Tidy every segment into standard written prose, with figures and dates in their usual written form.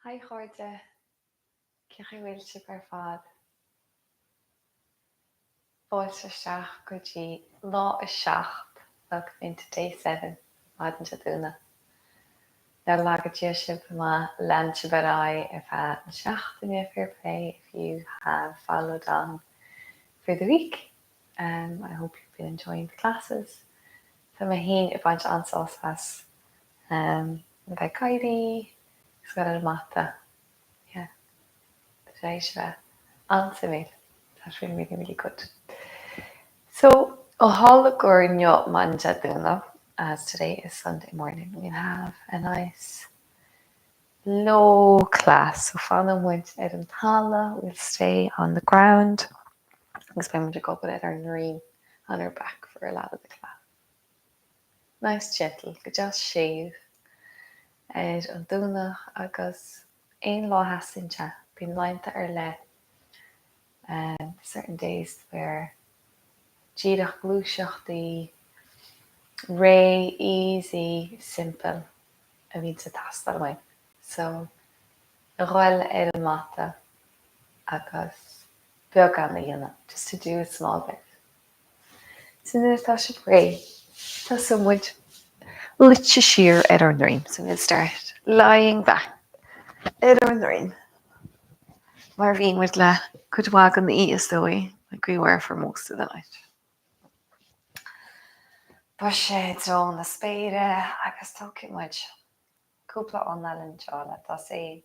Hai chuirde, ceach bhfuil si ar fad. Báilte isteach go dtí lá is 7 ag into day 7 áidan se dúna. Dar lagad dtí sib má lunch about I if na seachtaine fair play if you have followed on for the week. I hope you've been enjoying the classes. So my hyn a bunch ansals has by Gaeilge, it's got a mata. Yeah. The leis answer me. That's really, really, really good. So, Ohalagur manja duna, as today is Sunday morning, we'll have a nice low class. So, Fana went out in Thala, we'll stay on the ground. Because I'm to go with our Noreen on her back for a lot of the class. Nice gentle, just shave. And on duna, agus ein law hasincha, been lined to our le. Certain days where Gidach glúiseach the ray, easy, simple, a bhín sa tastal mai. So, a gháil mata agus beag an dhéanamh, just to do a small bit. So then tá sé ray, tá somewhat little sheer at our dream. So we'll start lying back at our dream. Marvin with la could walk on the east away, like we were for most of the night. Bushe drone the spade, I guess talking much. Cúpla annailin teála tá sé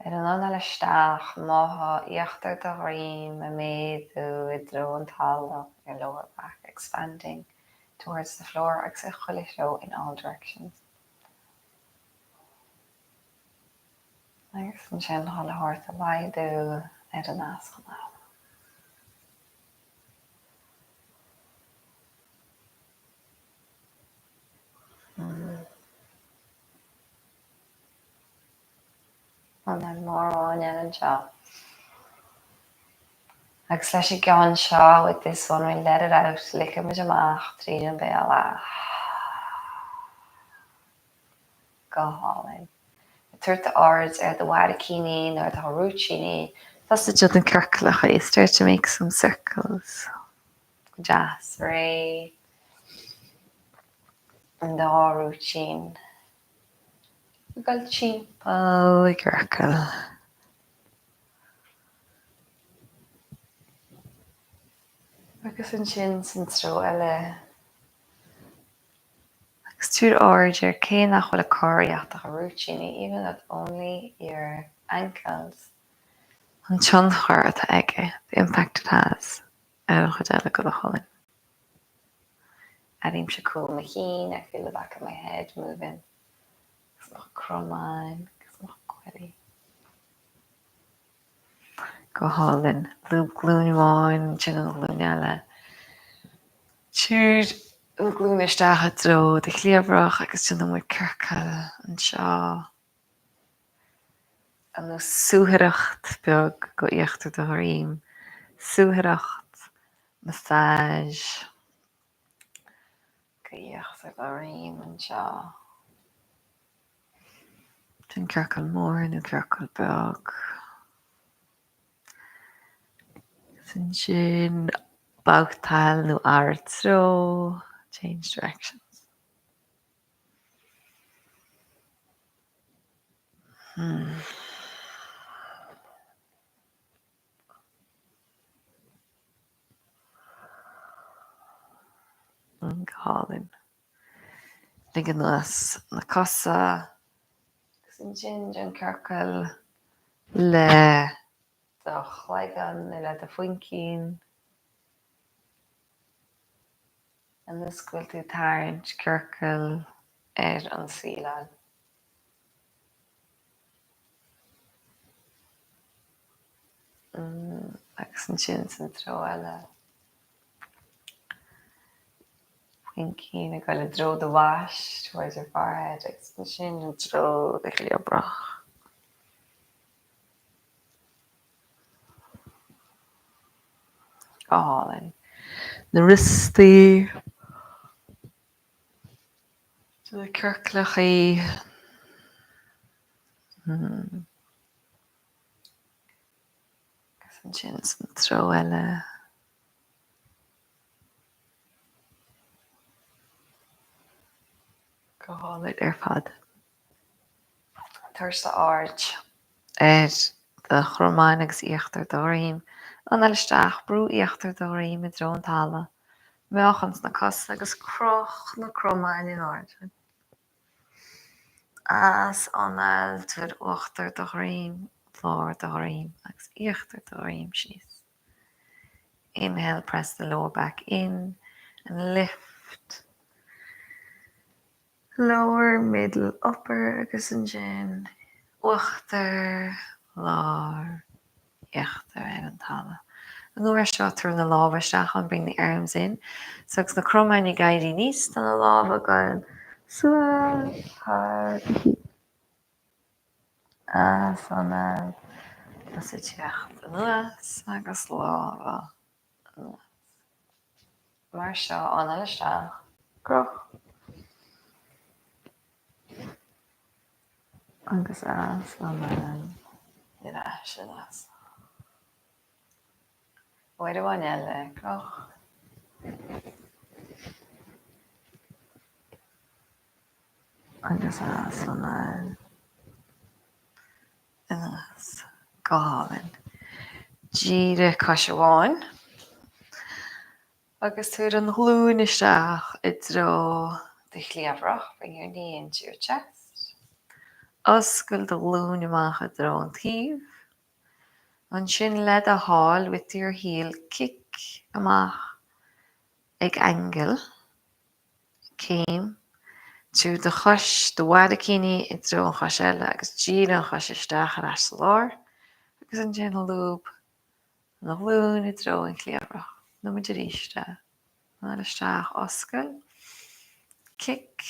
ar an annail isteach mátha íochtar do raim a méadú I dro an talla your lower back expanding towards the floor agus a chuilisio in all directions. Agus an sin hála háirta maidú ar an ascana. And then more on and seo. Agus leis I gan seo with this one, we'll let it out, lick it with amach, tríd an béla. Go hálinn. Tuairt the ards the wadakini or the haruchini. That's the jud an circlach. I start to make some circles. Jas, ray. And the haruchin. Galchin. Oh, the circle. Agus an sin sin tro eile. Agus tuair ard your cé nach bhfuil a cóireacht a haruchini, even if only your ankles. An tion chur atá aige, the impact it has ar chud eile go a cholinn. Adim se cool my heen, I feel the back of my head moving. It's not crumline, it's not quitty. Go hálinn, loop glúin chin an glúneala. Tuair glúin isteach dro, the chliabrach agus chin an circle an seo. An nó súthaireacht beag go íochtar do raim. Súthaireacht, massage. Go íochtar do raim an seo. Tin circle mór nó circle beag. Sin sin bauchtal nó airtro. Change directions. Hálinn. Thinking this na casa. Sin sin an circle le do chhlaigan le do foincín. And this squill to tarrant circle ar an sílan. Agus an sin san tro eile. Foincín a goile dro the wash towards your forehead. Agus an sin an tro the chliabrach. Go hálinn. Na wristí. To the circlach Agus an sin san tro eile. Go hálaid fad. Thuirsta áirt de chromáin agus íochttar doiríim an eisteach brú íochttar doiríim I drón talla meachchans na cos agus croch na chromáin in áirt. As an eil tuair uachtar doiríim, flár doiríim agus íochttar doiríim síos. Inhale, press the lower back in and lift. Lower, middle, upper agus an sin. Uachtar, lár, íochttar an talla. An nuair seo through na lábhar isteach and bring the arms in. So agus na chromáin I gaiirí níos tan na lábhar gael súil, hard. As an eil as I teacht an nuas agus lábhar. Mar seo an eile isteach. Croch. Agus as an eil. Ira sin as. Oire bhain eile, croch. Agus as an eil. As gáin. Díre caiisiháin. Agus tuair an hlún isteach I dro de chliabrach, bring your knee into your chest. Oscail de lún amach I dro an tíomh. An sin lead a hall with your heel kick amach ag angle. Chéim. To the chuis, the wadacini, I dro an chuis eile agus díre an chuis isteach ar as lár. Agus an sin lúb. Na lún I dro an chliabrach. No muid ríiste. Na isteach oscail. Kick.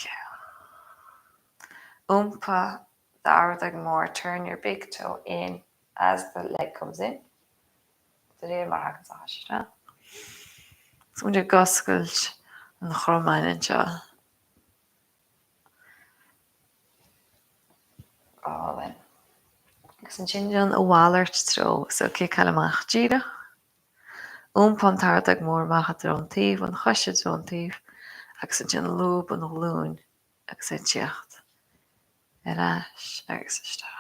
Umpa the ardag more. Turn your big toe in as the leg comes in. The réir mar hagan sáiste. So muid goscailt an chromáin anseo. Gáin. Agus an sin an a bhallart tro. So kick amach díre. Umpan tardag mór macha dron tíomh an chuise dron tíomh agus an sin lúb an lún agus é teacht. Erais agus isteach.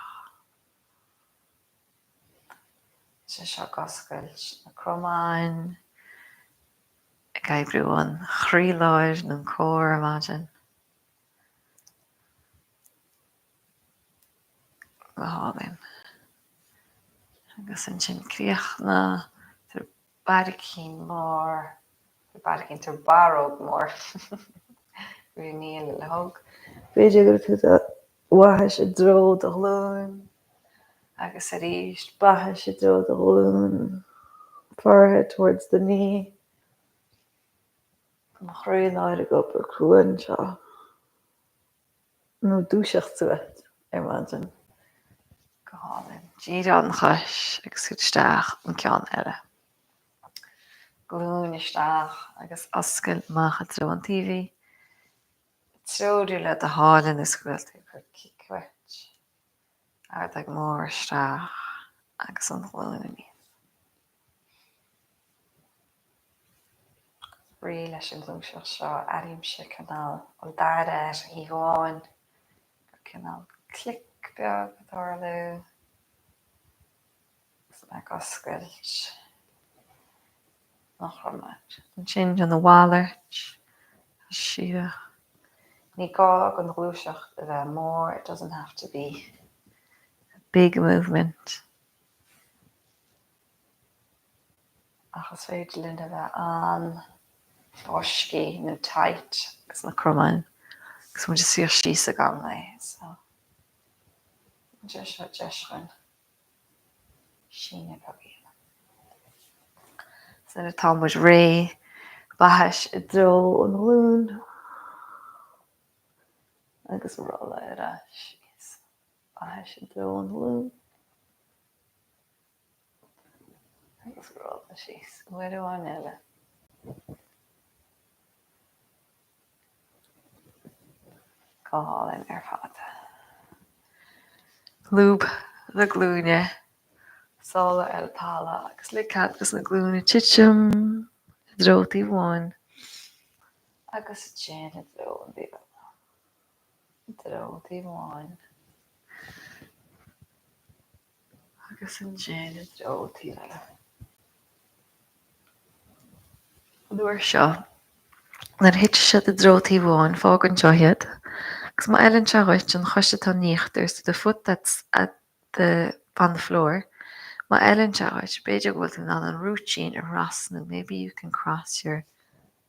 Is seo goscailt na chromáin ag gaibbrú an chríláir na cór imagine. Gáin. Agus an sin críoch na Baricín mór, baricín tar baróg mór. Rú níl le hog. Beidir gur tú a wathis I dro do lún. Agus a ríist bathis I dro do lún. Forehead towards the knee. An chrún áirig up ar cruúin seo. No dúiseach suit, imagine. Gáin. Díre an chuis agus isteach an ceann eile. Glún isteach agus oscail macha dro an TV. Tródú le a hálinn is scuiltú chu ciccuit. Ardag mór isteach agus an glún a níos. Rí leis an glúiseach seo aríimse canál ó dar a híháin. Canál clic beag a thorlú. Meg oscailt. Nach chromáid. An sin an a bhallart. Síre. Ní gá an glúiseach a bheith mór. It doesn't have to be a big movement. Achas féidir linn a bheith an bosci nó tight agus na chromáin. Agus muid sír síos a gan lei. So. Just seo Síne go bhíon. So the tom was ré, bathis I dro an lún. Agus rolla ira síos. Bathis I dro an lún. Agus rolla síos. Uaireamh an eile. Gáin ar fad. lúb le glúine, sála ar tála agus le cad agus na glúine tiitim, drótaí bháin, agus sin a drótaí bháin, agus an sin a drótaí eile. Nuair seo, nar hit se a drótaí bháin fág an teoiad, agus má eileann teaghaid an choiste tá níocht, there's the foot that's at the on the floor. Ma eileann teaghaid, beidir go bhfuil an routine a rasnú. Maybe you can cross your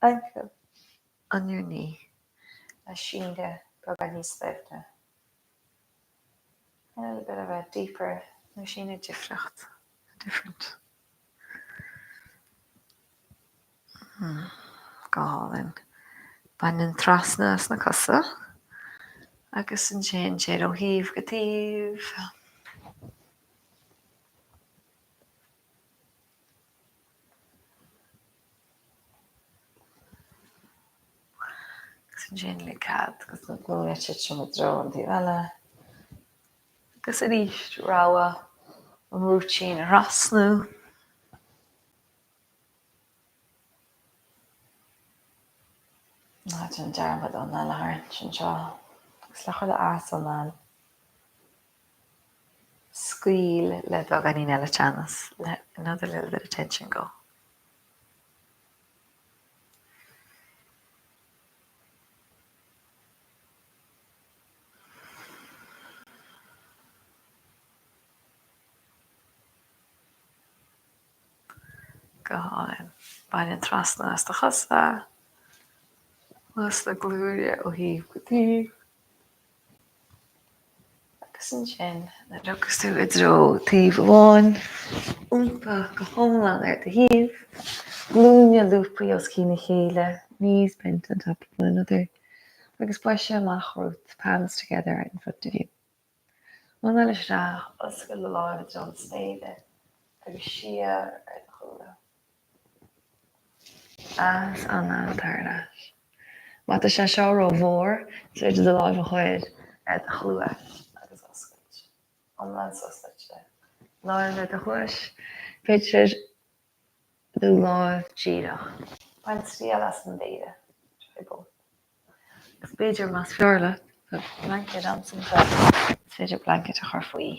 ankle on your knee. A shinda bag slipte. A little bit of a deeper, no shinda different. Gáilin. Bain trasna as na casa. Agus an sin sé ó híomh go tíomh. Agus an sin le cad, agus na glúine tiitim a dróintí eile. Agus a ríist ráha an routine a rasnú. Náid an dearmad an eile sin seo. Agus le chuir as an eile. Scuil le bheag an eile teannas. Let another little bit of tension go. Gáilin. Bain an trasna as do chasa. Las le glúide ó híomh go tíomh. Agus an sin, na dogus tú I dró tíomh bháin. Úmpa go homlan ar do híomh. Glúine lúpaí os cína chéile. Knees bent on top of one another. Agus buise amach root, palms together right in front of you. One eile sreach, os go le láimh John Snéide. Agus siar ar do chúla. As an antarda. Má tá sé seo ró mhór, so idir do láimh a chuid ar do chlua agus oscailt. Omlan oscailt le. Láimh ar do chuis, féidir do láimh díadach. Bain sríal as an déide. Try both. Agus beidir más fearla, blanket an san fe. Féidir blanket a chuir faoi.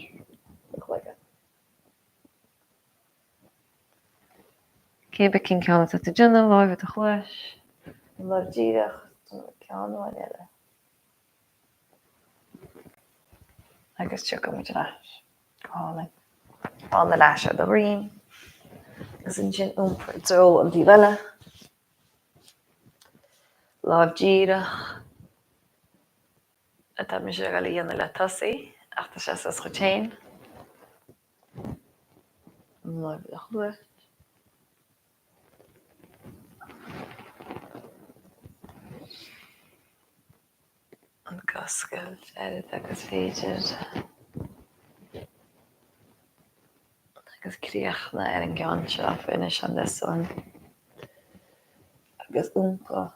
Cébe cin ceanna tá tú dionn láimh ar do chuis. Láimh díadach. Ceanna eile. Agus tuach go muid leis. Gáilin. An na leis ar do riam. Agus an sin úmpa dró an díomh eile. Láimh díadach. A tá mi sé go líonna le tosaí, ach tá sé as go chéim. Láimh do chluach. An goscailt eile agus féidir. Agus críochna ar an gceann seo finish on this one. Agus úmpa.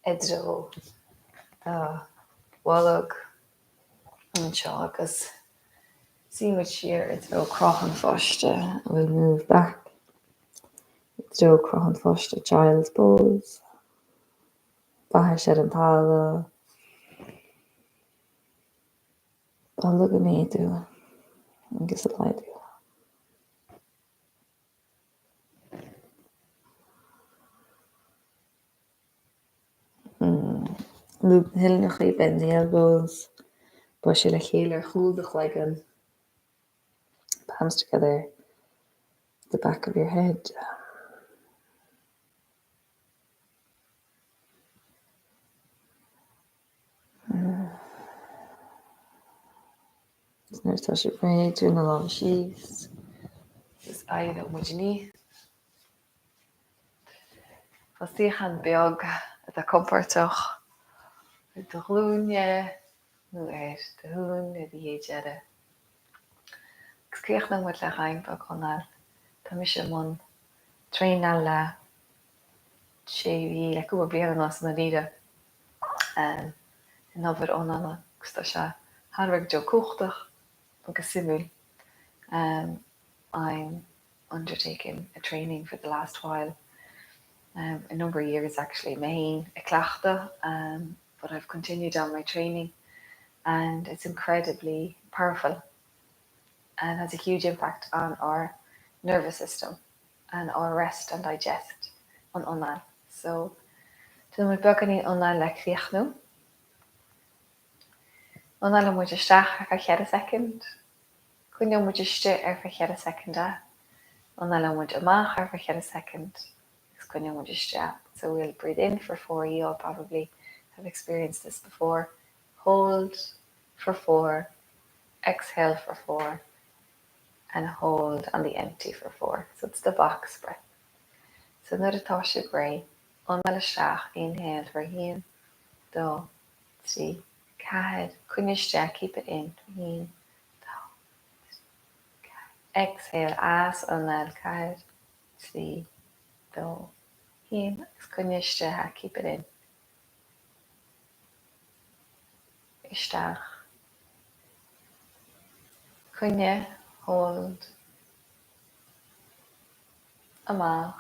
Idró. Wallag. An seo agus. See much here, idró crochan fosta. And we'll move back. Idró crochan fosta, child's pose. Bahar sé an tála. Look at me too. Agus a leid. Loop hilnach bend the elbows. Push it a healer, hold the leg, palms together, the back of your head. There's touch your brain, doing a lot of sheaths. This aire muid ní. Fasíchan beag a comfortach. De glúine, nu de hún, de héideire. Scrioch na muid le chaim ba conal. Tá mi sé mon tréna le sé bhí le cúba bliana nas na ríide. nóbhar ónala gus tá se Harvard jo cuachtach agus súil. I'm undertaking a training for the last while, a number of years actually, main a clachta, but I've continued on my training and it's incredibly powerful and has a huge impact on our nervous system and our rest and digest on onal. So, toen we beginnen onal lekriech nu. Onal moet je staag a second. Kun je moet je stu for a second da. Onal moet je maag for a second. Kun je moet je stu. So we'll breathe in for 4. You all probably have experienced this before. Hold for 4. Exhale for 4. And hold on the empty for 4. So it's the box breath. So another tasha gray. Onal staag. Inhale for heen. Do. 3. Chéad. Cúine keep it in. Heen. Exhale as onal chéad. 3. Do. Heen. Cúine keep it in. Isteach. Cúine. Hold. Amach.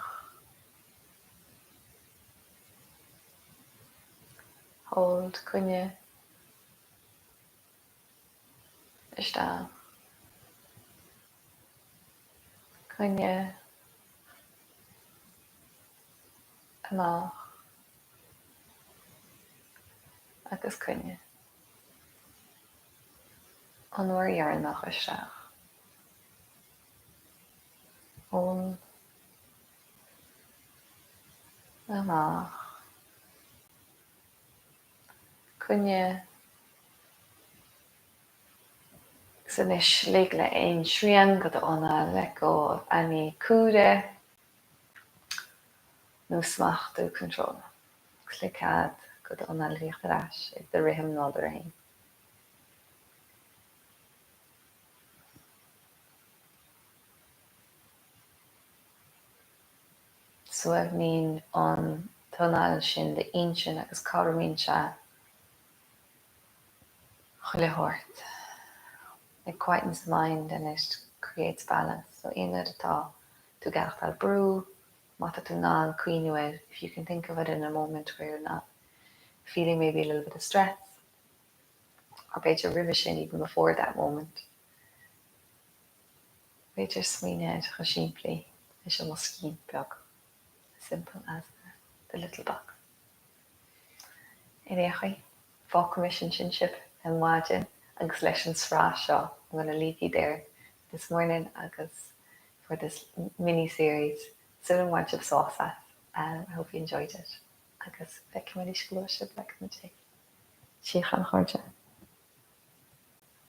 Hold. Cúine. Isteach. Cúine. Amach. Agus cúine. An oiriúnach isteach. Hold. Amach. Cúine. San is léig le ein srian go onal let go of any cúre nó smachtú control. Chéad go onal riocht arás ag the rihim nó the rain. So I've mean on tonal sin the ancient agus carmín se chuile It quietens the mind and it creates balance. So in it atá tú gachtal brew, mata tú ná cuiinú if you can think of it in a moment where you're not feeling maybe a little bit of stress or beidir rivishin even before that moment. Beidir smíine go siimplí is a mosquín beag. Simple as the little bug. Iréchaí, fá commission sinship and wajin agus leis an srá seo. I'm going to leave you there this morning agus for this mini series. So much of sauce. I hope you enjoyed it. Agus feic mé is glóise le me. Sí chan chuirte.